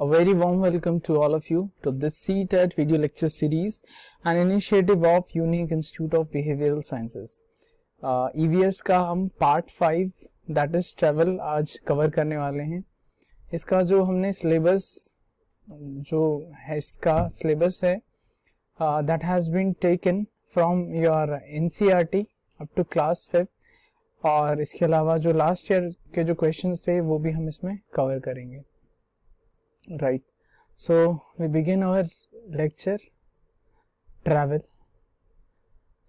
A very warm welcome to all of you to this CTET video lecture series, an initiative of Unique Institute of Behavioral Sciences. EVS का हम part 5 that is travel आज cover करने वाले हैं. इसका जो हमने syllabus जो है इसका सिलेबस है that has been taken from your NCERT up to class 5 और इसके अलावा जो लास्ट ईयर के जो क्वेश्चंस थे वो भी हम इसमें कवर करेंगे. Right, so we begin our lecture. Travel.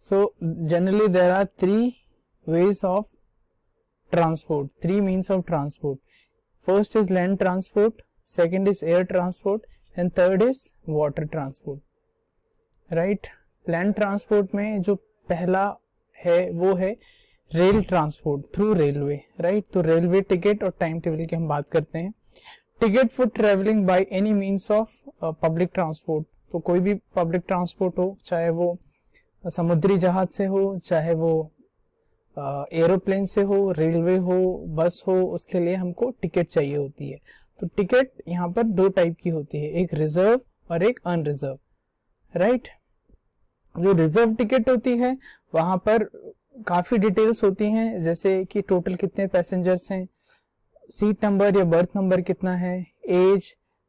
So generally there are three ways of transport, three means of transport. First is land transport, second is air transport and third is water transport. Right, land transport में जो पहला है वो है rail transport through railway. Right, तो railway ticket और time table की हम बात करते हैं. Ticket for travelling by any means of public transport, तो कोई भी पब्लिक ट्रांसपोर्ट हो, चाहे वो समुद्री जहाज से हो, चाहे वो एरोप्लेन से हो, रेलवे हो, बस हो, उसके लिए हमको टिकट चाहिए होती है. तो टिकट यहाँ पर दो टाइप की होती है, एक रिजर्व और एक अनरिजर्व. राइट, जो रिजर्व टिकट होती है वहां पर काफी डिटेल्स होती हैं, जैसे कि टोटल कितने पैसेंजर्स हैं, सीट नंबर या बर्थ नंबर कितना है, age,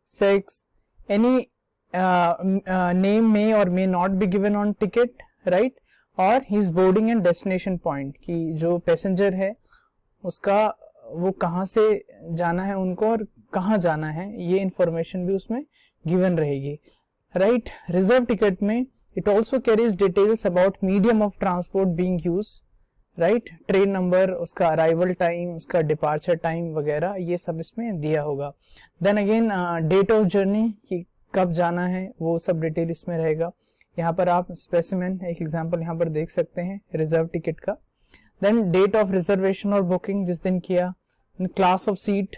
sex, any name may or may not be given on ticket. Right, और his boarding and destination point, की जो पैसेंजर है उसका वो कहाँ से जाना है उनको और कहाँ जाना है, ये इंफॉर्मेशन भी उसमें गिवन रहेगी. राइट, रिजर्व टिकट में it also carries details about medium of transport being used. Right, train number, उसका अराइवल टाइम, उसका डिपार्चर टाइम वगैरह ये सब इसमें दिया होगा. Then again date of journey, कि कब जाना है, वो सब डिटेल इसमें रहेगा. यहाँ पर आप स्पेसिमेन एक एग्जांपल यहाँ पर देख सकते हैं रिजर्व टिकट का. देन डेट ऑफ रिजर्वेशन और बुकिंग जिस दिन किया, class of seat,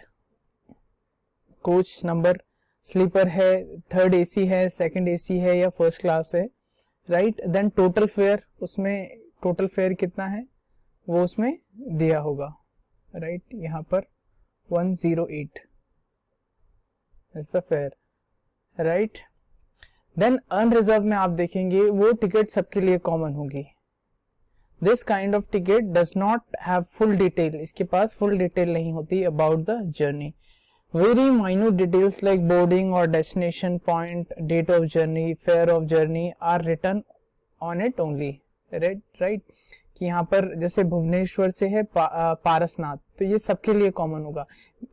coach number, sleeper है, थर्ड AC है, सेकंड AC है या फर्स्ट क्लास है. राइट, देन टोटल फेयर, उसमें टोटल फेयर कितना है वो उसमें दिया होगा. राइट, यहाँ पर 108 is the fare. Right, then unreserved में आप देखेंगे वो टिकट सबके लिए कॉमन होगी. This kind of ticket does not have full detail, इसके पास फुल डिटेल नहीं होती about the journey. Very minute details like boarding और destination point, date of journey, fare of journey are written on it only. Right, कि यहाँ पर जैसे भुवनेश्वर से है पारसनाथ, तो ये सबके लिए कॉमन होगा.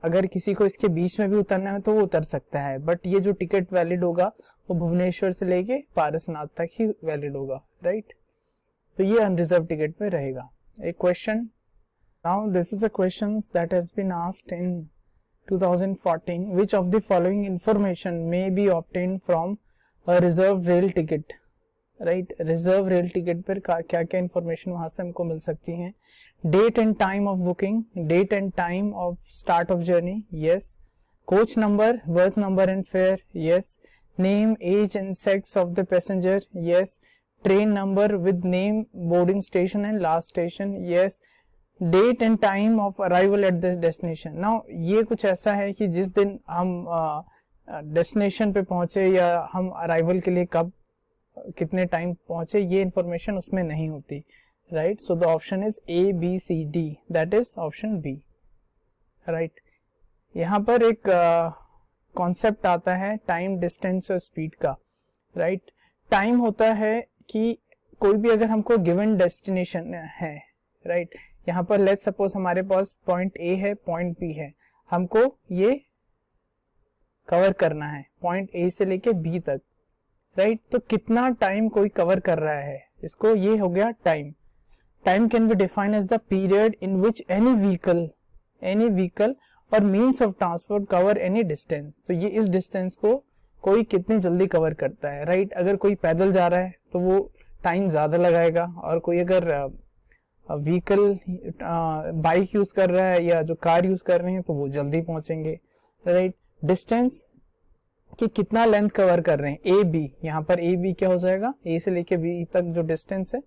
अगर किसी को इसके बीच में भी उतरना है तो वो उतर सकता है, बट ये जो टिकट वैलिड होगा वो भुवनेश्वर से लेके पारसनाथ तक ही वैलिड होगा. राइट, तो ये अनरिजर्व टिकट में रहेगा. एक question, now this is a question that has been asked in 2014. which of the following information may be obtained from a reserve rail ticket. Right, reserve rail ticket पर क्या क्या information वहां से हमको मिल सकती है. Date and time of booking, date and time of start of journey, yes. Coach number, berth number and fare, yes. Name, age and sex of the passenger, yes. Train number with name, boarding station and last station, yes. Date and time of arrival at this destination. Now ये कुछ ऐसा है कि जिस दिन हम destination पे पहुंचे या हम अराइवल के लिए कब कितने टाइम पहुंचे, ये इंफॉर्मेशन उसमें नहीं होती. Right, so the option is ABCD, that is option B. Right, यहाँ पर एक कॉन्सेप्ट आता है टाइम, डिस्टेंस और स्पीड का. राइट, टाइम होता है कि कोई भी अगर हमको गिवन डेस्टिनेशन है, राइट, यहाँ पर लेट्स सपोज हमारे पास पॉइंट A है, पॉइंट B है, हमको ये कवर करना है पॉइंट A से लेके B तक. राइट, तो कितना टाइम कोई कवर कर रहा है, इसको ये हो गया time. Time can be defined as the period in which any vehicle or means of transport cover any distance. तो ये इस डिस्टेंस को कोई कितनी जल्दी कवर करता है. राइट, अगर कोई पैदल जा रहा है तो वो टाइम ज्यादा लगाएगा, और कोई अगर व्हीकल बाइक यूज कर रहा है या जो कार यूज कर रहे हैं तो वो जल्दी पहुंचेंगे. राइट, डिस्टेंस कि कितना लेंथ कवर कर रहे हैं, AB, यहाँ पर AB क्या हो जाएगा, A से लेके B तक जो डिस्टेंस है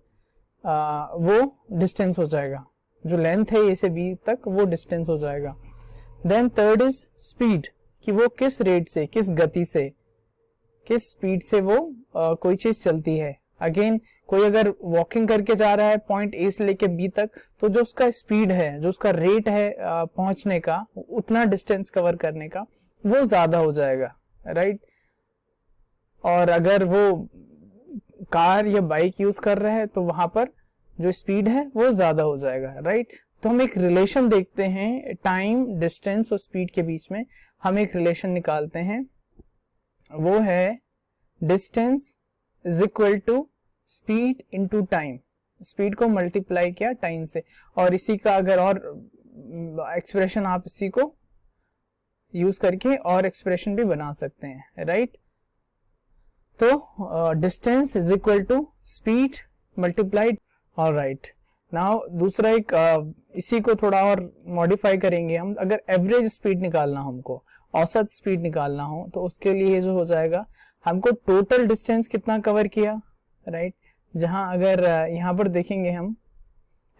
वो डिस्टेंस हो जाएगा, जो लेंथ है A से B तक वो डिस्टेंस हो जाएगा. देन थर्ड इज स्पीड, कि वो किस रेट से, किस गति से, किस स्पीड से वो कोई चीज चलती है। अगेन कोई अगर वॉकिंग करके जा रहा है पॉइंट ए से लेके बी तक, तो जो उसका स्पीड है, जो उसका रेट है पहुंचने का, उतना डिस्टेंस कवर करने का, वो ज्यादा हो जाएगा, राइट। और अगर वो कार या बाइक यूज कर रहा है तो वहां पर जो स्पीड है वो ज्यादा हो जाएगा, राइट। तो हम एक रिलेशन देखते हैं टाइम, डिस्टेंस और स्पीड के बीच में, हम एक रिलेशन निकालते हैं, वो है distance is equal to speed into time. Speed को मल्टीप्लाई किया टाइम से, और इसी का अगर और एक्सप्रेशन आप इसी को यूज करके और एक्सप्रेशन भी बना सकते हैं, राइट। तो distance is equal to speed multiplied. Alright, now दूसरा एक इसी को थोड़ा और मॉडिफाई करेंगे हम। अगर एवरेज स्पीड निकालना हो, हमको औसत स्पीड निकालना हो, तो उसके लिए जो हो जाएगा, हमको टोटल डिस्टेंस कितना कवर किया, राइट। जहां अगर यहाँ पर देखेंगे हम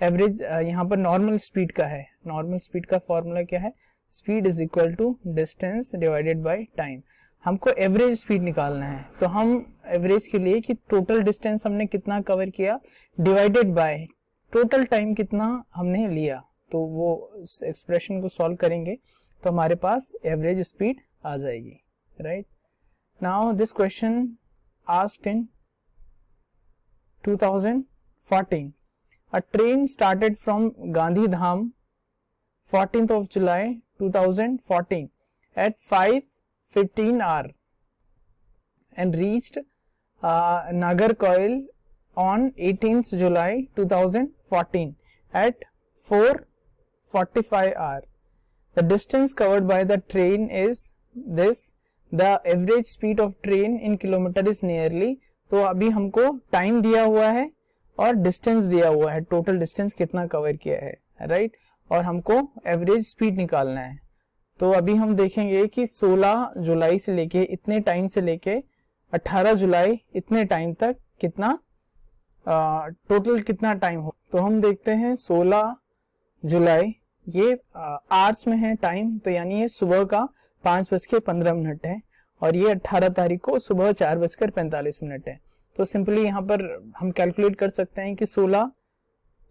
एवरेज, यहाँ पर नॉर्मल स्पीड का है, नॉर्मल स्पीड का फॉर्मूला क्या है, speed is equal to distance divided by time. हमको एवरेज स्पीड निकालना है, तो हम एवरेज के लिए कि टोटल डिस्टेंस हमने कितना कवर किया डिवाइडेड बाय टोटल टाइम कितना हमने लिया, तो वो एक्सप्रेशन को सॉल्व करेंगे तो हमारे पास एवरेज स्पीड आ जाएगी, right. Now this question asked in 2014, a train started from Gandhidham 14th of July 2014 at 5:15 hour and reached Nagarcoil on 18th July 2014 at 4:45 hour. The distance covered by the train is this. The average speed of train in kilometer is nearly. तो अभी हमको time दिया हुआ है और distance दिया हुआ है, टोटल डिस्टेंस कितना कवर किया है, राइट। और हमको एवरेज स्पीड निकालना है। तो अभी हम देखेंगे कि 16 जुलाई से लेके इतने टाइम से लेके 18 जुलाई इतने टाइम तक कितना टोटल कितना टाइम हो। तो हम देखते हैं 16 जुलाई, ये आवर्स में है टाइम, तो यानी ये सुबह का 5:15 है, और ये 18 तारीख को सुबह 4:45 है। तो सिंपली यहाँ पर हम कैलकुलेट कर सकते हैं कि 16,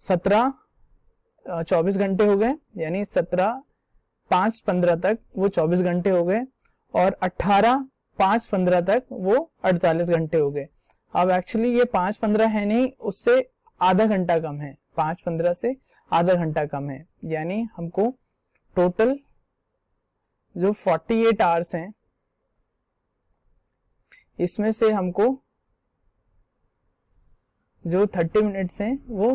17, 24 घंटे हो गए, यानी 17, 5:15 तक वो 24 घंटे हो गए, और 18, 5:15 तक वो 48 घंटे हो गए। अब एक्चुअली ये 5:15 है नहीं, उससे आधा घंटा कम है, 5:15 से आधा घंटा कम है, यानी हमको टोटल जो 48 आवर्स हैं, इसमें से हमको जो 30 मिनट्स हैं वो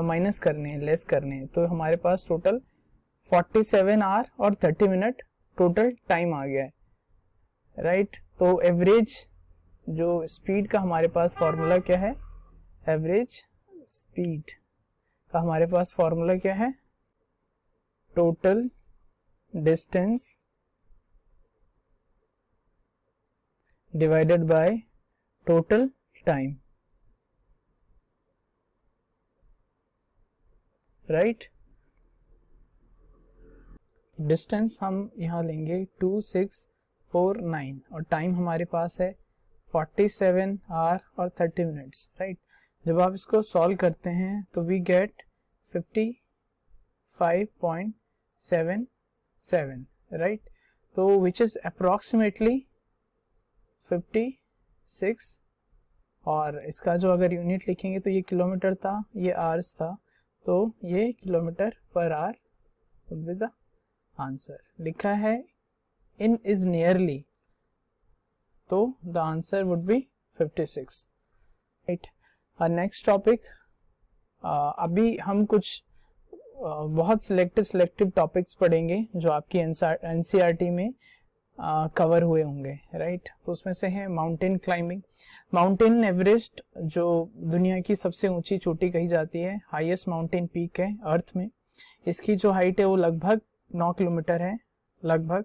माइनस करने हैं, लेस करने हैं। तो हमारे पास टोटल 47 आवर और 30 मिनट टोटल टाइम आ गया है, राइट। तो एवरेज जो स्पीड का हमारे पास फॉर्मूला क्या है, एवरेज स्पीड का हमारे पास फॉर्मूला क्या है, total distance divided by total time, right. Distance हम यहां लेंगे 2649 और टाइम हमारे पास है 47 आवर और 30 मिनट्स, राइट। जब आप इसको सॉल्व करते हैं तो वी गेट 55.77, राइट। तो विच इज अप्रोक्सीमेटली 56, और इसका जो अगर यूनिट लिखेंगे तो ये किलोमीटर था, ये आवर्स था, तो ये kilometre per hour would be the answer. लिखा है इन इज नियरली, तो the answer would be 56, right. Next topic, अभी हम कुछ बहुत सिलेक्टिव टॉपिक्स पढ़ेंगे जो आपकी एनसीईआरटी में कवर हुए होंगे, राइट। तो उसमें से है माउंटेन क्लाइंबिंग। माउंटेन एवरेस्ट जो दुनिया की सबसे ऊंची चोटी कही जाती है, हाईएस्ट माउंटेन पीक है अर्थ में। इसकी जो हाइट है वो लगभग 9 किलोमीटर है लगभग,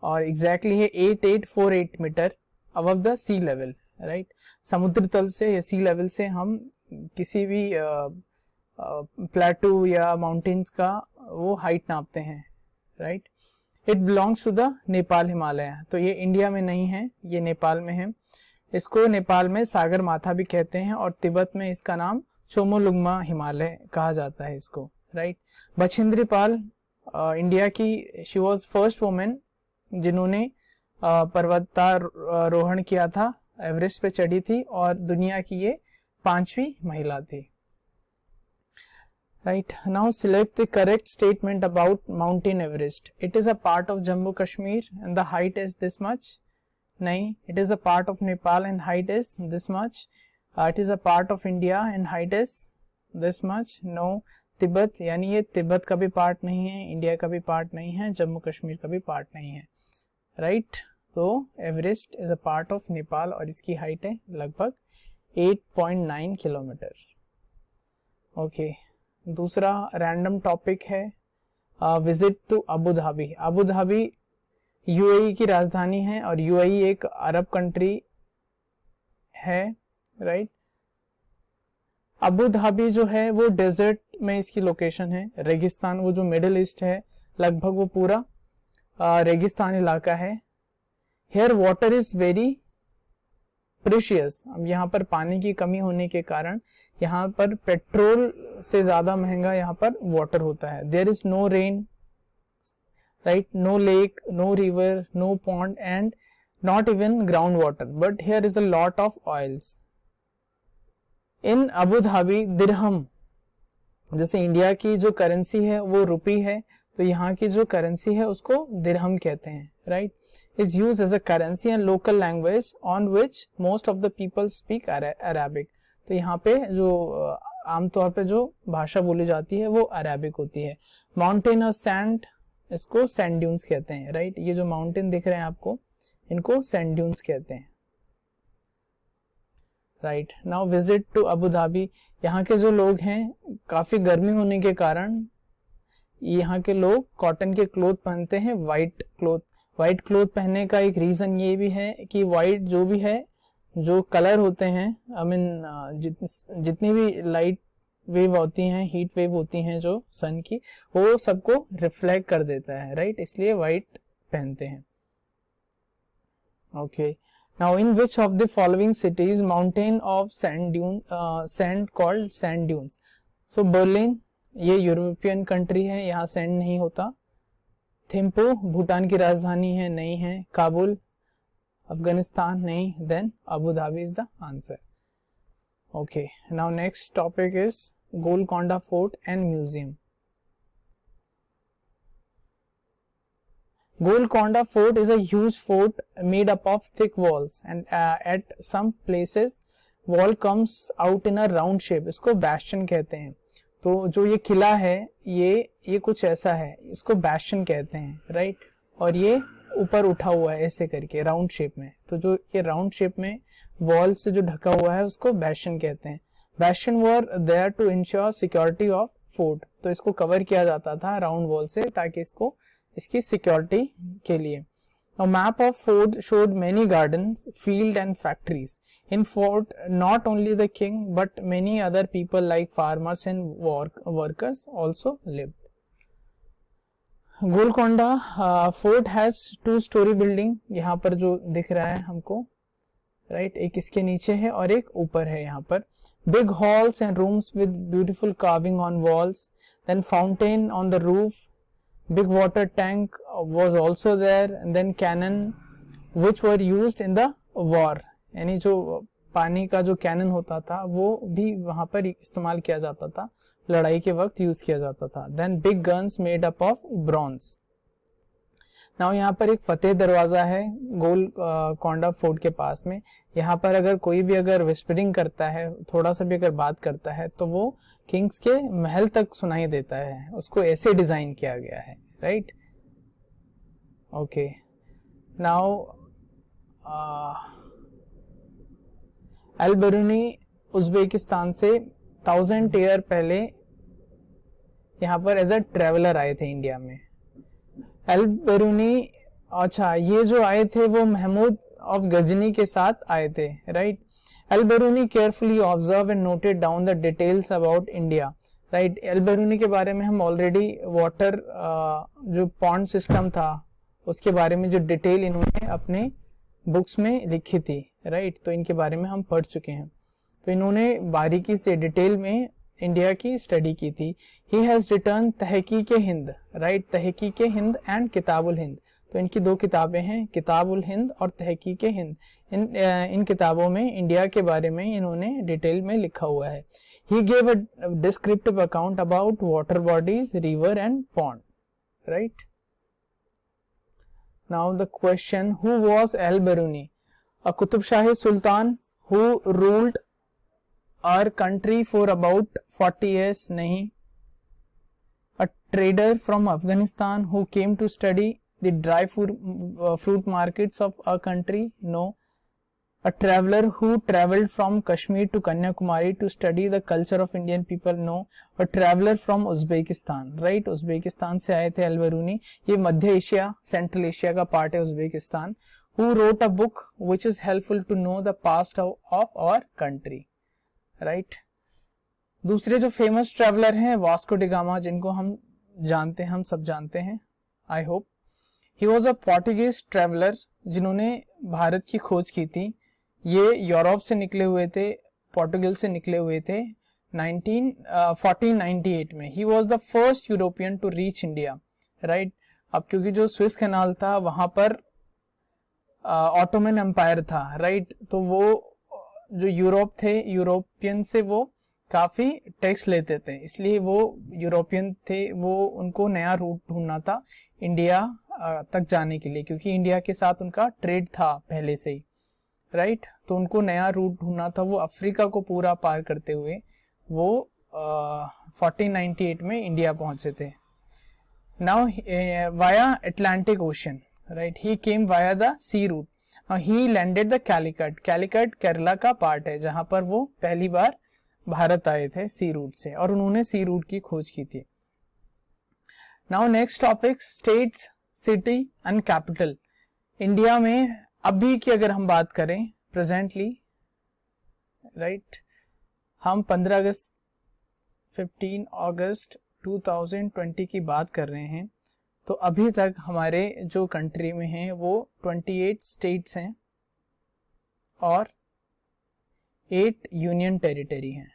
और एग्जैक्टली है 8848 metre above the sea level, right. समुद्र तल से या सी लेवल से हम किसी भी प्लेटू या माउंटेन्स का वो हाइट नापते हैं, right. It belongs to the Nepal Himalaya, तो ये इंडिया में नहीं है, ये नेपाल में है। इसको नेपाल में सागर माथा भी कहते हैं और तिब्बत में इसका नाम चोमोलुंगमा हिमालय कहा जाता है इसको, राइट। बछेंद्री पाल इंडिया की, शी वॉज फर्स्ट वुमेन जिन्होंने पर्वतारोहण किया था, एवरेस्ट पे चढ़ी थी और दुनिया की ये 5वीं महिला थी, right. Now select the correct statement about mountain Everest. It is a part of Jammu Kashmir and the height is this much. नहीं, it is a part of Nepal and height is this much. It is a part of India and height is this much. No, Tibet, यानी ये तिब्बत का भी part नहीं है, India का भी part नहीं है, जम्मू कश्मीर का भी पार्ट नहीं है, राइट। तो Everest is a part of Nepal और इसकी हाइट है लगभग 8.9 किलोमीटर। ओके, दूसरा रैंडम टॉपिक है visit to Abu Dhabi. Abu Dhabi UAE की राजधानी है और यूएई एक अरब कंट्री है, राइट। अबू धाबी जो है वो डेजर्ट में इसकी लोकेशन है, रेगिस्तान, वो जो मिडिल ईस्ट है लगभग वो पूरा रेगिस्तान इलाका है। Here water is very precious. अब यहाँ पर पानी की कमी होने के कारण यहाँ पर पेट्रोल से ज्यादा महंगा यहाँ पर वाटर होता है। There is no rain, right, no lake, no river, no pond and not even ground water, but here is a lot of oils. In Abu Dhabi dirham, जैसे इंडिया की जो करेंसी है वो रुपी है, तो यहाँ की जो करेंसी है उसको दिरहम कहते हैं, right. Is used as a currency and local language on which most of the people speak Arabic. तो यहाँ पे जो आमतौर पे जो भाषा बोली जाती है वो अरेबिक होती है। माउंटेन और सैंड, इसको सैंड ड्यून्स कहते हैं, राइट। ये जो माउंटेन दिख रहे हैं आपको, इनको सैंड ड्यून्स कहते हैं, right. Now visit to Abu Dhabi. यहाँ के जो लोग हैं, काफी गर्मी होने के कारण यहाँ के लोग कॉटन के क्लोथ पहनते हैं, वाइट क्लोथ। वाइट क्लोथ पहनने का एक रीजन ये भी है कि वाइट जो भी है, जो कलर होते हैं, आई मीन जितनी भी लाइट वेव होती हैं, हीट वेव होती हैं जो सन की, वो सबको रिफ्लेक्ट कर देता है, राइट, इसलिए वाइट पहनते हैं। Okay, now in which of the following cities mountain of sand dune, sand called sand dunes. So Berlin, ये यूरोपियन कंट्री है, यहाँ सैंड नहीं होता। थिम्पू भूटान की राजधानी है, नहीं है। काबुल अफगानिस्तान, नहीं। Then Abu Dhabi is the answer. Okay, now next topic is Golconda fort and museum. Golconda Fort is a huge fort made up of thick walls and at some places wall comes out in a round shape. इसको bastion कहते हैं। तो जो ये किला है ये कुछ ऐसा है, इसको bastion कहते हैं, राइट। और ये ऊपर उठा हुआ है ऐसे करके राउंड शेप में, तो जो ये राउंड शेप में वॉल से जो ढका हुआ है उसको bastion कहते हैं। Bastion were there to ensure security of fort, तो इसको कवर किया जाता था राउंड वॉल से ताकि इसकी सिक्योरिटी के लिए। A map of fort showed many gardens, field and factories. In fort, not only the king but many other people like farmers and workers also lived. Golconda fort has 2-story building, यहाँ पर जो दिख रहा है हमको, right, एक इसके नीचे है और एक ऊपर है यहाँ पर। Big halls and rooms with beautiful carving on walls, then fountain on the roof, big water tank was also there, and then cannon which were used in the war, यानी जो पानी का जो कैनन होता था वो भी वहां पर इस्तेमाल किया जाता था, लड़ाई के वक्त यूज किया जाता था। Then big guns made up of bronze. Now यहाँ पर एक फतेह दरवाजा है गोलकोंडा फोर्ट के पास में। यहाँ पर अगर कोई भी अगर विस्परिंग करता है, थोड़ा सा भी अगर बात करता है, तो वो किंग्स के महल तक सुनाई देता है, उसको ऐसे डिजाइन किया गया है, राइट। ओके, नाउ अल बरूनी उज्बेकिस्तान से 1000 ईयर पहले यहाँ पर एज अ ट्रेवलर आए थे इंडिया में। अल बरूनी, अच्छा, ये जो आए थे वो महमूद ऑफ गजनी के साथ आए थे, right. Al Biruni carefully observe and noted down the details about India, right. Al Biruni के बारे में हम ऑलरेडी वाटर जो पॉन्ड सिस्टम था उसके बारे में जो डिटेल इन्होंने अपने बुक्स में लिखी थी, राइट, तो इनके बारे में हम पढ़ चुके हैं। तो इन्होंने बारीकी से डिटेल में इंडिया की स्टडी की थी। ही हैज रिटर्न तहकीक हिंद, राइट, तहकीक हिंद एंड किताबुल हिंद। तो इनकी दो किताबें हैं, किताबुल हिंद और तहकीक हिंद। इन किताबों में इंडिया के बारे में इन्होंने डिटेल में लिखा हुआ है। He gave a descriptive account about water bodies, river and pond, right. Now the question, who was Al-Biruni? A Qutub Shahi Sultan who ruled our country for about 40 years? नहीं. A trader from Afghanistan who came to study the dry fruit markets of our country? No. A traveler who traveled from Kashmir to Kanyakumari to study the culture of Indian people? No. A traveler from Uzbekistan, right, Uzbekistan से आए थे अल-बिरूनी, ये मध्य Asia, central Asia का part है Uzbekistan. Who wrote a book which is helpful to know the past of our country, right। दूसरे जो famous traveller हैं Vasco D gamma, जिनको हम जानते हैं, हम सब जानते हैं, I hope. He was a Portuguese traveller जिन्होंने भारत की खोज की थी। ये यूरोप से निकले हुए थे, पोर्टुगल से निकले हुए थे 1498 में। He was the first European to reach India, right. अब क्योंकि जो स्विस कैनाल था वहां पर ऑटोमन एम्पायर था, राइट, तो वो जो यूरोप थे, यूरोपियन से वो काफी टैक्स लेते थे, इसलिए वो यूरोपियन थे, वो उनको नया रूट ढूंढना था इंडिया तक जाने के लिए, क्योंकि इंडिया के साथ उनका ट्रेड था पहले से ही, राइट। तो उनको नया रूट ढूंढना था, वो अफ्रीका को पूरा पार करते हुए वो 1498 में इंडिया पहुंचे थे। Now via Atlantic Ocean, right, he came via the sea route, he landed the Calicut. Calicut Kerala का पार्ट है जहां पर वो पहली बार भारत आए थे सी रूट से, और उन्होंने सी रूट की खोज की थी। Now next topic, states, city and capital. India में अभी की अगर हम बात करें प्रेजेंटली, राइट, हम 15 अगस्त 15 अगस्त 2020 की बात कर रहे हैं, तो अभी तक हमारे जो कंट्री में हैं वो 28 स्टेट्स हैं और 8 यूनियन टेरिटरी हैं।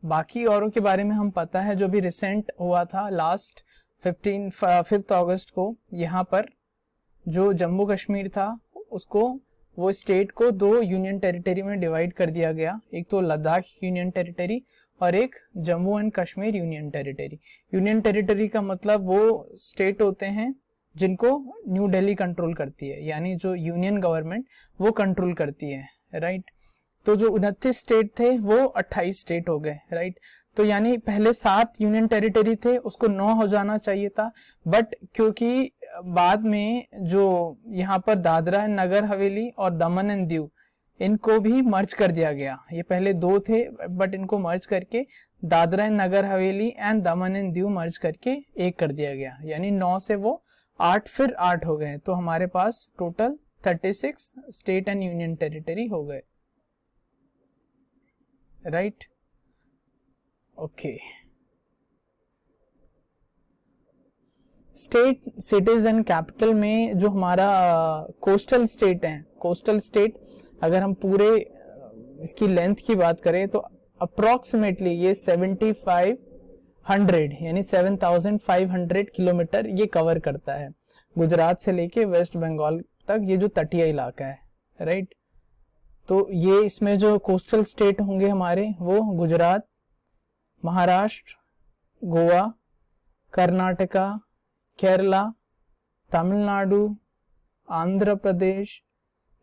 बाकी औरों के बारे में हम पता है, जो भी रिसेंट हुआ था लास्ट 5 अगस्त को, यहाँ पर जो जम्मू कश्मीर था उसको, वो स्टेट को 2 यूनियन टेरिटरी में डिवाइड कर दिया गया, एक तो लद्दाख यूनियन टेरिटरी और एक Jammu and Kashmir union territory. Union territory का मतलब वो स्टेट होते हैं जिनको न्यू दिल्ली कंट्रोल करती है, यानी जो यूनियन गवर्नमेंट वो कंट्रोल करती है, राइट। तो जो 29 स्टेट थे वो 28 स्टेट हो गए, राइट। तो यानी पहले 7 यूनियन टेरिटरी थे, उसको 9 हो जाना चाहिए था, बट क्योंकि बाद में जो यहाँ पर दादरा एंड नगर हवेली और दमन एंड दीव, इनको भी मर्ज कर दिया गया। ये पहले 2 थे बट इनको मर्ज करके Dadra and Nagar Haveli and Daman and Diu मर्ज करके एक कर दिया गया, यानी 9 से वो 8 फिर 8 हो गए। तो हमारे पास total 36 state and union territory हो गए, right. Okay, state, cities and capital में जो हमारा कोस्टल स्टेट है, कोस्टल स्टेट अगर हम पूरे इसकी लेंथ की बात करें तो अप्रोक्सीमेटली ये 7500 यानी 7500 किलोमीटर ये कवर करता है, गुजरात से लेके वेस्ट बंगाल तक, ये जो तटीय इलाका है, राइट। तो ये इसमें जो कोस्टल स्टेट होंगे हमारे वो Gujarat, Maharashtra, Goa, Karnataka, Kerala, Tamil Nadu, Andhra Pradesh,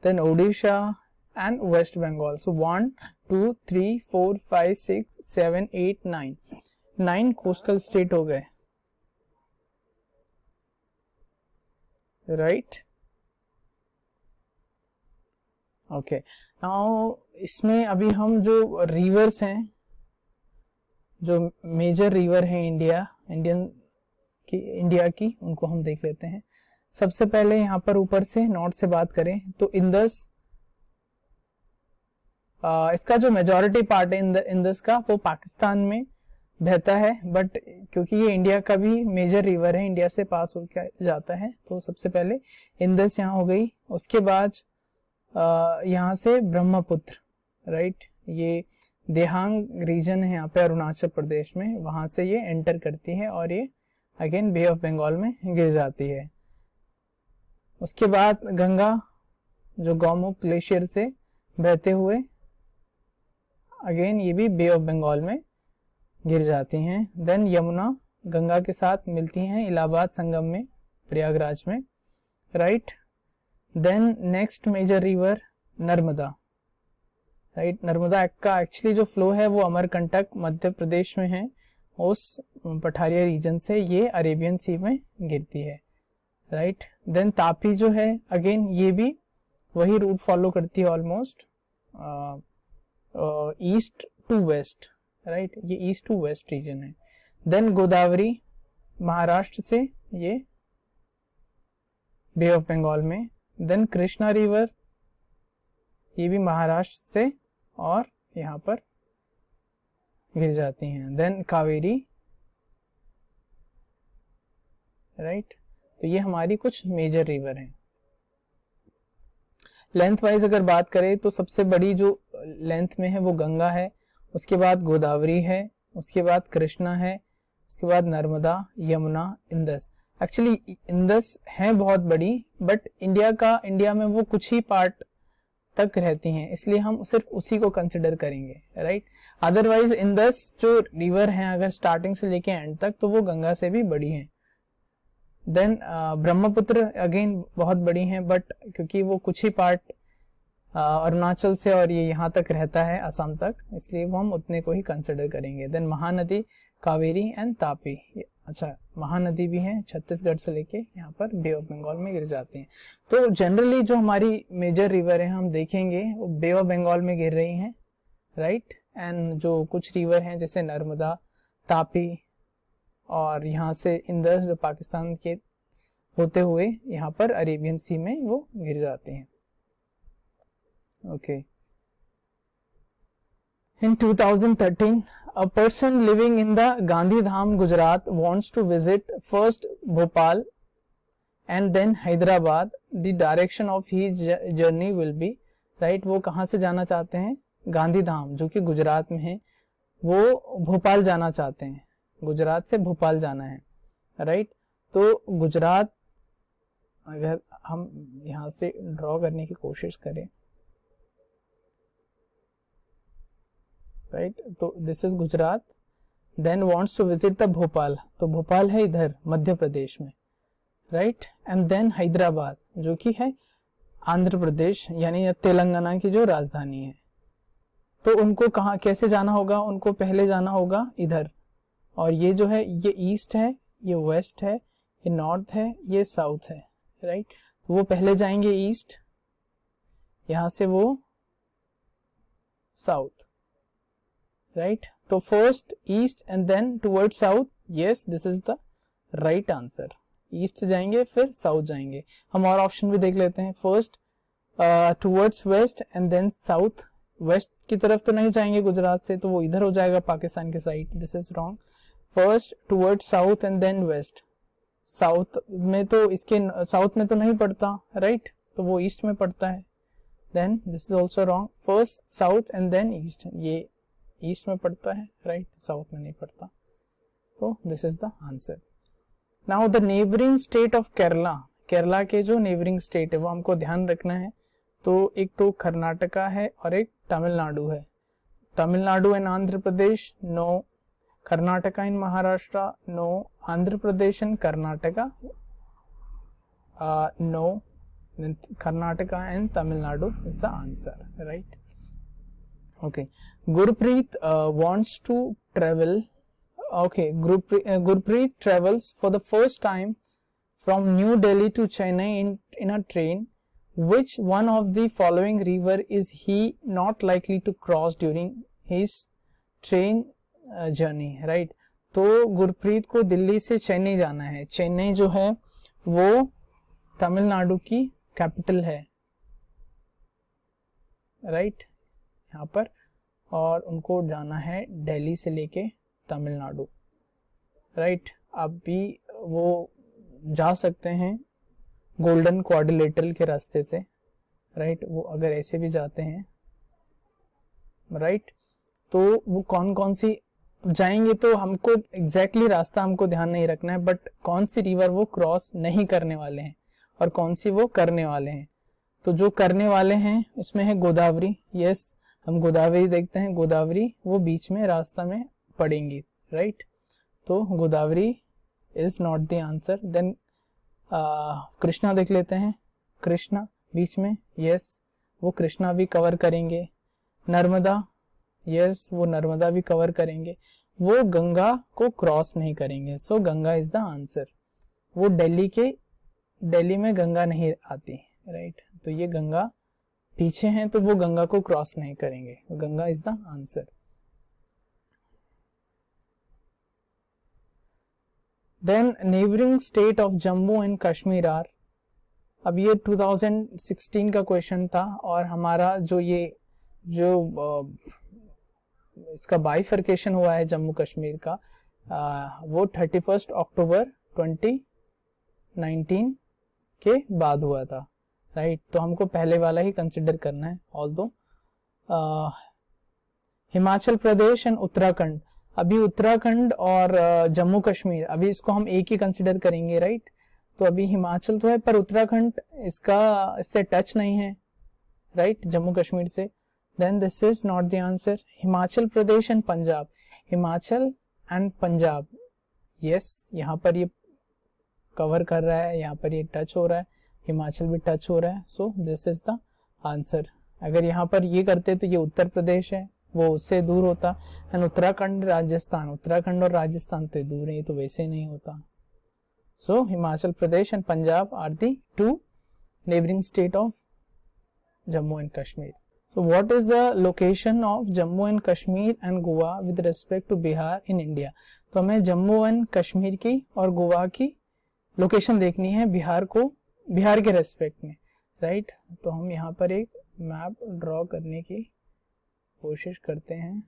then Odisha and West Bengal. So 1 2 3 4 5 6 7 8 9 coastal state हो गए, राइट। ओके, नाउ इसमें अभी हम जो रिवर्स हैं, जो मेजर रिवर हैं इंडिया की उनको हम देख लेते हैं। सबसे पहले यहाँ पर ऊपर से नॉर्थ से बात करें तो इंदस, इसका जो मेजॉरिटी पार्ट है इंदस का वो पाकिस्तान में बहता है, बट क्योंकि ये इंडिया का भी मेजर रिवर है, इंडिया से पास होकर जाता है, तो सबसे पहले इंदस यहाँ हो गई। उसके बाद यहाँ से ब्रह्मपुत्र, राइट, ये देहांग रीजन है यहाँ पे अरुणाचल प्रदेश में, वहां से ये एंटर करती है और ये अगेन बे ऑफ बंगाल में गिर जाती है। उसके बाद गंगा जो गौमुख ग्लेशियर से बहते हुए अगेन ये भी बे ऑफ बंगाल में गिर जाती हैं। देन यमुना गंगा के साथ मिलती हैं इलाहाबाद संगम में, प्रयागराज में, right. Then next major river Narmada, right. Narmada का एक्चुअली जो फ्लो है वो अमरकंटक मध्य प्रदेश में है, उस पठारिया रीजन से ये अरेबियन सी में गिरती है, राइट। देन तापी जो है अगेन ये भी वही रूट फॉलो करती है almost, east to west, right, ये ईस्ट टू वेस्ट रीजन है। देन गोदावरी महाराष्ट्र से ये बे ऑफ बंगाल में। देन कृष्णा रिवर ये भी महाराष्ट्र से और यहाँ पर गिर जाती हैं। देन कावेरी, राइट, तो ये हमारी कुछ मेजर रिवर हैं। लेंथ वाइज अगर बात करें तो सबसे बड़ी जो लेंथ में है वो गंगा है, उसके बाद गोदावरी है, उसके बाद कृष्णा है, उसके बाद Narmada, Yamuna, Indus. Actually Indus है बहुत बड़ी, बट इंडिया में वो कुछ ही पार्ट तक रहती हैं, इसलिए हम सिर्फ उसी को कंसिडर करेंगे, राइट। अदरवाइज इंदस जो रिवर हैं अगर स्टार्टिंग से लेके एंड तक, तो वो गंगा से भी बड़ी हैं। देन ब्रह्मपुत्र अगेन बहुत बड़ी हैं, बट क्योंकि वो कुछ ही पार्ट अरुणाचल से और ये यहाँ तक रहता है असम तक, इसलिए वो हम उतने को ही कंसिडर करेंगे। देन महानदी, कावेरी एंड तापी, अच्छा महानदी भी है, छत्तीसगढ़ से लेके यहाँ पर बे ऑफ बंगाल में गिर जाती हैं। तो जनरली जो हमारी मेजर रिवर है हम देखेंगे वो बे ऑफ बंगाल में गिर रही हैं, राइट। एंड जो कुछ रिवर हैं जैसे नर्मदा, तापी और यहाँ से इंदस जो पाकिस्तान के होते हुए यहाँ पर अरेबियन सी में वो गिर जाते हैं। Okay. In 2013, a person living in the Gandhidham, Gujarat wants to visit first Bhopal and then Hyderabad. The direction of his journey will be, right, वो कहाँ से जाना चाहते हैं? गांधीधाम जो कि गुजरात में है, वो भोपाल जाना चाहते हैं, गुजरात से भोपाल जाना है, राइट। तो गुजरात अगर हम यहाँ से ड्रॉ करने की कोशिश करें, राइट, तो this is Gujarat. Then wants to visit the Bhopal, तो भोपाल है इधर मध्य प्रदेश में, राइट। एंड देन हैदराबाद जो कि है आंध्र प्रदेश यानी तेलंगाना की जो राजधानी है। तो उनको कहाँ कैसे जाना होगा? उनको पहले जाना होगा इधर, और ये जो है ये ईस्ट है, ये वेस्ट है, ये नॉर्थ है, ये साउथ है, राइट। तो वो पहले जाएंगे ईस्ट, यहां से वो साउथ, राइट। तो first east and then toward south, yes this is the right answer. East जाएंगे फिर साउथ जाएंगे। हम और ऑप्शन भी देख लेते हैं। First towards west and then south, west की तरफ तो नहीं जाएंगे गुजरात से, तो वो इधर हो जाएगा पाकिस्तान के side, this is wrong. First towards south and then west, south में तो इसके साउथ में तो नहीं पड़ता, राइट, तो वो ईस्ट में पड़ता है, then this is also wrong. First south and then east, ये ईस्ट में पड़ता है, राइट, साउथ में नहीं पड़ता, तो this is the answer. Now the neighbouring state of Kerala, Kerala के जो नेबरिंग स्टेट है वो हमको ध्यान रखना है। तो एक तो कर्नाटका है और एक तमिलनाडु है। Tamil Nadu and Andhra Pradesh, no. Karnataka in Maharashtra, no. Andhra Pradesh and Karnataka, no. Karnataka and Tamil Nadu is the answer, right. Okay, Gurpreet wants to travel. Okay, Gurpreet travels for the first time from New Delhi to Chennai in a train. Which one of the following river is he not likely to cross during his train journey? Right? तो गुरप्रीत को दिल्ली से चेन्नई जाना है। चेन्नई जो है वो तमिलनाडु की capital है, राइट। यहाँ पर, और उनको जाना है दिल्ली से लेके तमिलनाडु, राइट। अभी वो जा सकते हैं गोल्डन क्वाड्रिलेटरल के रास्ते से, राइट। वो अगर ऐसे भी जाते हैं, राइट, तो वो कौन कौन सी जाएंगे, तो हमको एग्जैक्टली रास्ता हमको ध्यान नहीं रखना है, बट कौन सी रिवर वो क्रॉस नहीं करने वाले हैं और कौन सी वो करने वाले हैं। तो जो करने वाले हैं उसमें है गोदावरी, यस, हम गोदावरी देखते हैं, गोदावरी वो बीच में रास्ता में पड़ेंगी, राइट। तो Godavari is not the answer. Then Krishna देख लेते हैं, कृष्णा बीच में, यस, वो कृष्णा भी कवर करेंगे। नर्मदा, यस, वो नर्मदा भी कवर करेंगे। वो गंगा को क्रॉस नहीं करेंगे, सो गंगा इज द आंसर। वो दिल्ली में गंगा नहीं आती, राइट, तो ये गंगा पीछे हैं, तो वो गंगा को क्रॉस नहीं करेंगे, Ganga is the answer. Then neighbouring state of Jammu and Kashmir are, अब ये 2016 का क्वेश्चन था, और हमारा जो इसका बाइफर्केशन हुआ है जम्मू कश्मीर का, वो 31 अक्टूबर 2019 के बाद हुआ था, राइट। तो हमको पहले वाला ही कंसिडर करना है। ऑल्दो हिमाचल प्रदेश एंड उत्तराखंड, अभी उत्तराखंड और जम्मू कश्मीर, अभी इसको हम एक ही कंसिडर करेंगे, राइट। तो अभी हिमाचल तो है, पर उत्तराखंड इससे टच नहीं है, राइट, जम्मू कश्मीर से। Then this is not the answer. Himachal Pradesh and Punjab, Himachal and Punjab, yes, यहाँ पर ये कवर कर रहा है, यहाँ पर ये टच हो रहा है, हिमाचल भी टच हो रहा है, सो दिस इज द आंसर। अगर यहाँ पर ये करते तो ये उत्तर प्रदेश है, वो उससे दूर होता, एंड उत्तराखंड राजस्थान, उत्तराखंड और राजस्थान तो दूर है, तो वैसे नहीं होता। So Himachal Pradesh and Punjab are the two neighbouring state of Jammu and Kashmir. So what is the location of Jammu and Kashmir and Goa with respect to Bihar in India? तो हमें जम्मू एंड कश्मीर की और गोवा की लोकेशन देखनी है बिहार के रेस्पेक्ट में, राइट। तो हम यहाँ पर एक मैप ड्रॉ करने की कोशिश करते हैं।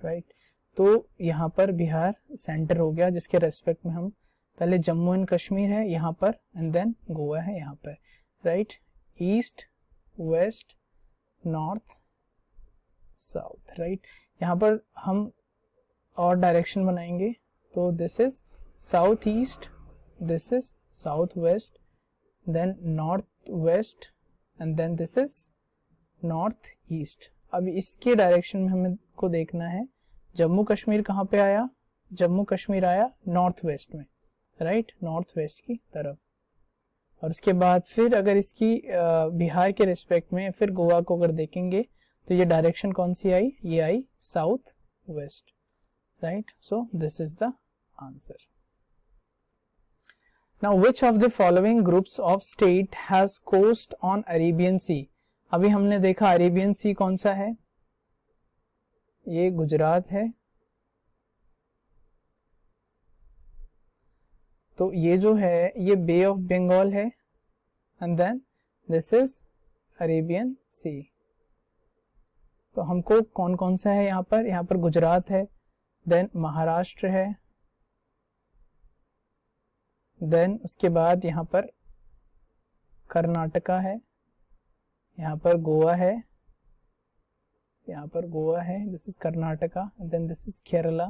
राइट, तो यहाँ पर बिहार सेंटर हो गया, जिसके रेस्पेक्ट में हम पहले जम्मू एंड कश्मीर है यहाँ पर, एंड देन गोवा है यहाँ पर, right. East, west, north, south, right. यहाँ पर हम और डायरेक्शन बनाएंगे, तो this is south east, this is south west, then north west, and then this is north east. अब इसके डायरेक्शन में हमें को देखना है जम्मू कश्मीर कहाँ पे आया, जम्मू कश्मीर आया नॉर्थ वेस्ट में, राइट, नॉर्थ वेस्ट की तरफ। और उसके बाद फिर अगर इसकी बिहार के रिस्पेक्ट में फिर गोवा को अगर देखेंगे तो ये डायरेक्शन कौन सी आई, ये आई south west, right. So this is the answer. Now which of the following groups of state has coast on Arabian sea, अभी हमने देखा अरेबियन सी कौन सा है, ये गुजरात है, तो ये जो है ये बे ऑफ बंगाल है, and then this is Arabian sea. तो हमको कौन कौन सा है यहाँ पर गुजरात है, देन महाराष्ट्र है, देन उसके बाद यहाँ पर कर्नाटका है, यहाँ पर गोवा है, यहाँ पर गोवा है, this is Karnataka, then this is Kerala.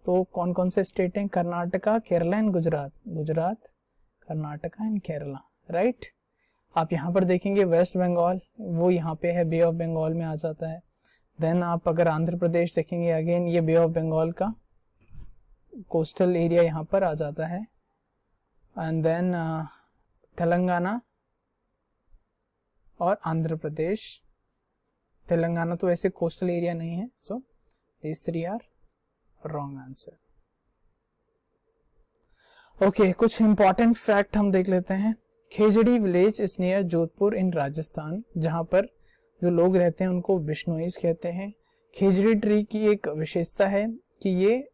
तो कौन कौन से स्टेट हैं, Karnataka, Kerala and Gujarat, Gujarat, Karnataka and Kerala, right. आप यहाँ पर देखेंगे वेस्ट बंगाल, वो यहाँ पे है, बे ऑफ बंगाल में आ जाता है। देन आप अगर आंध्र प्रदेश देखेंगे, अगेन ये बे ऑफ बंगाल का कोस्टल एरिया यहाँ पर आ जाता है, एंड देन तेलंगाना और आंध्र प्रदेश, तेलंगाना तो ऐसे कोस्टल एरिया नहीं है, so these three are wrong answer. Okay, कुछ इंपॉर्टेंट फैक्ट हम देख लेते हैं। Khejadi village is near Jodhpur in Rajasthan, जहां पर जो लोग रहते हैं उनको बिश्नोईज कहते हैं। खेजड़ी ट्री की एक विशेषता है कि ये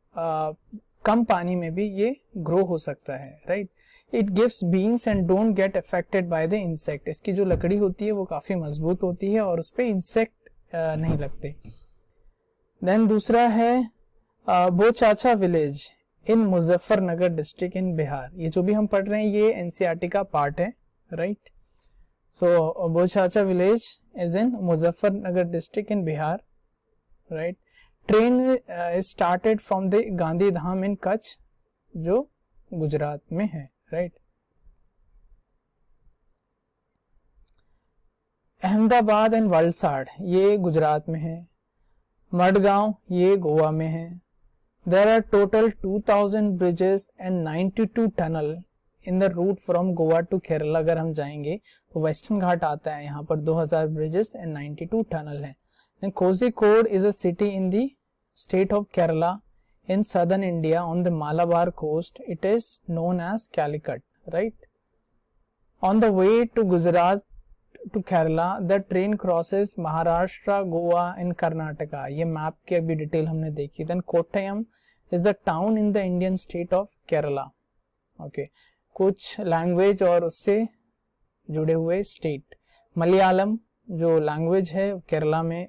कम पानी में भी ये ग्रो हो सकता है, right. It gives beans and don't get affected by the insect. इसकी जो लकड़ी होती है वो काफी मजबूत होती है और उस पर इंसेक्ट नहीं लगते। देन दूसरा है Bochacha village in Muzaffarnagar district in Bihar. ये जो भी हम पढ़ रहे हैं ये एनसीईआरटी का पार्ट है, right. So Bochacha village is in Muzaffarnagar district in Bihar, right. Train is started from the Gandhidham in Kutch, जो गुजरात में है, राइट। अहमदाबाद एंड वलसाड ये गुजरात में है। मडगांव ये गोवा में है। There are total 2000 bridges and 92 tunnel in the route from Goa to Kerala. अगर हम जाएंगे तो वेस्टर्न घाट आता है, यहाँ पर 2000 ब्रिजेस एंड 92 टनल है। Kozhikode is a city in the state of Kerala in southern India on the Malabar coast. It is known as Calicut, right? On the way to Gujarat to Kerala, the train crosses Maharashtra, Goa and Karnataka. ये map की अभी detail हमने देखी। Then Kottayam is the town in the Indian state of Kerala. Okay, कुछ language और उससे जुड़े हुए स्टेट। मलयालम जो लैंग्वेज है केरला में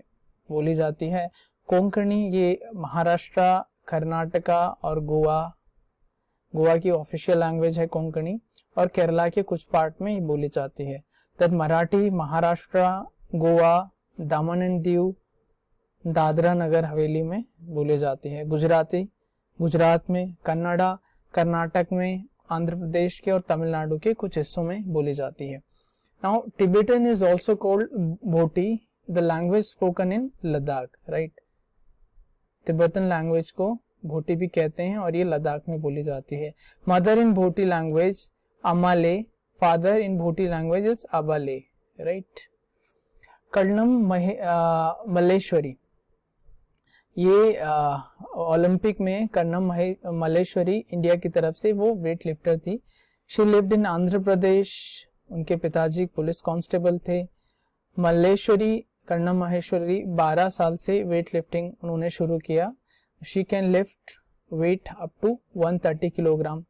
बोली जाती है। कोंकणी ये महाराष्ट्र, कर्नाटका और गोवा की ऑफिशियल लैंग्वेज है कोंकणी, और केरला के कुछ पार्ट में बोली जाती है। तब मराठी महाराष्ट्र, गोवा, दामन एंड दीव, दादरा नगर हवेली में बोली जाती है। गुजराती गुजरात में, कन्नड़ा कर्नाटक में, आंध्र प्रदेश के और तमिलनाडु के कुछ हिस्सों में बोली जाती है। Now Tibetan is also called Bhoti, the language spoken in Ladakh, right. Tibetan language को भोटी भी कहते हैं और ये लद्दाख में बोली जाती है। Mother in Bhoti language amale, father in Bhoti language is abale, right. Karnam Malleswari ये ओलंपिक में कर्णम मल्लेश्वरी इंडिया की तरफ से वो वेट लिफ्टर थी। शी लिव्ड इन आंध्र प्रदेश, उनके पिताजी पुलिस कांस्टेबल थे। मल्लेश्वरी कर्णम महेश्वरी 12 साल से वेट लिफ्टिंग उन्होंने शुरू किया। She can lift weight up to 130 kilogram,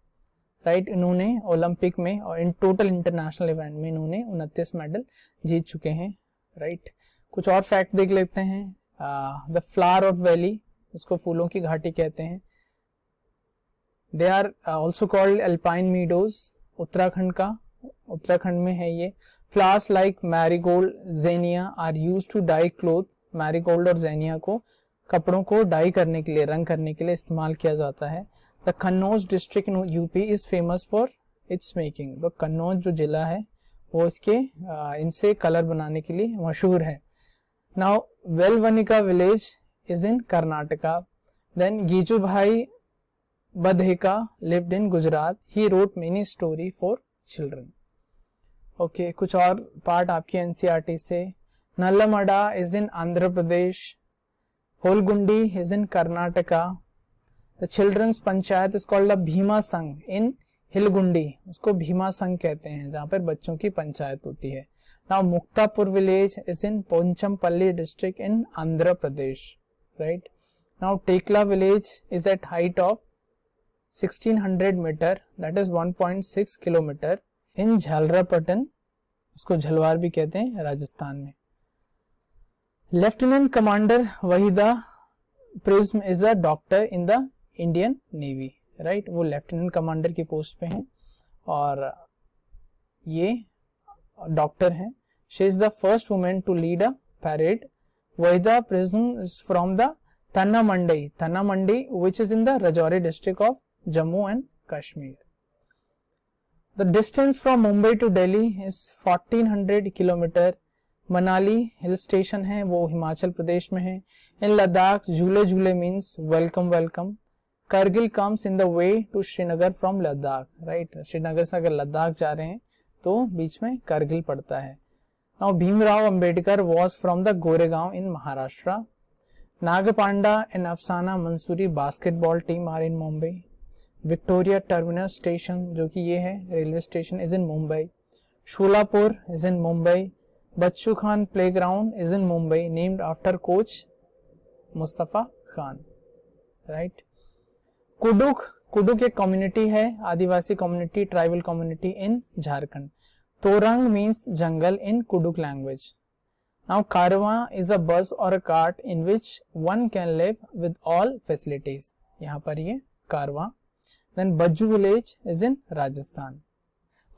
right. इन्होंने ओलंपिक में और इन टोटल इंटरनेशनल इवेंट में इन्होंने 29 मेडल जीत चुके हैं, राइट। कुछ और फैक्ट देख लेते हैं। द फ्लावर ऑफ वैली, इसको फूलों की घाटी कहते हैं। They are also called alpine meadows, Uttarakhand में है ये। Flowers like marigold, zinnia are used to dye cloth. Marigold और जेनिया को कपड़ों को डाई करने के लिए, रंग करने के लिए इस्तेमाल किया जाता है। The Kannauj district in UP is famous for its making. तो कन्नौज जो जिला है वो इसके इनसे कलर बनाने के लिए मशहूर है। Now Velvanika village is in Karnataka. Then Gijubhai Badheka lived in Gujarat. He wrote many story for children. Okay, कुछ और पार्ट आपकी एनसीईआरटी से। Nallamada is in Andhra Pradesh. Holgundi is in Karnataka. The children's panchayat is called Bhima Sangha in हिलगुंडी, उसको भीमा संघ कहते हैं, जहां पर बच्चों की पंचायत होती है। Now Muktapur village is in Pochampalli district in Andhra Pradesh, right. Now Tekla village is at height of 1600 metre, that is 1.6 kilometre in Jhalrapatan, उसको झलवार भी कहते हैं, राजस्थान में। Lieutenant commander Wahida Prism is a doctor in the Indian navy, right. वो लेफ्टिनेंट कमांडर की पोस्ट पे हैं और ये डॉक्टर हैं। She is the first women to lead a parade. Waheeda Prism is from the Tannamandi which is in the Rajouri district of Jammu and Kashmir. The distance from Mumbai to Delhi is 1400 kilometre. Manali hill station है, वो हिमाचल प्रदेश में है। इन लद्दाख झूले झूले means welcome welcome. Kargil comes in the way to Srinagar from Ladakh, right. Srinagar से अगर लद्दाख जा रहे हैं तो बीच में करगिल पड़ता है। Now Bhimrao Ambedkar was from the Goregaon in Maharashtra. Nagpada and Afsana Mansuri basketball team are in Mumbai. Victoria Terminus station, जो कि ये है railway station, is in Mumbai. Sholapur is in Mumbai. Bachchu Khan playground is in Mumbai, named after coach Mustafa Khan. Right. Kudukh, Kudukh एक कम्युनिटी है, adivasi community, tribal community in Jharkhand. Torang means jungle in Kudukh language. Now caravan is a bus or a cart in which one can live with all facilities, यहाँ पर ये caravan. Then Bajju village is in Rajasthan.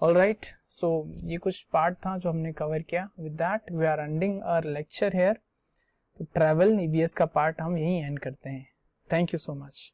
Alright, so ये कुछ part था जो हमने cover किया। With that we are ending our lecture here. तो ट्रैवल ईवीएस का पार्ट हम यहीं एंड करते हैं। Thank you so much.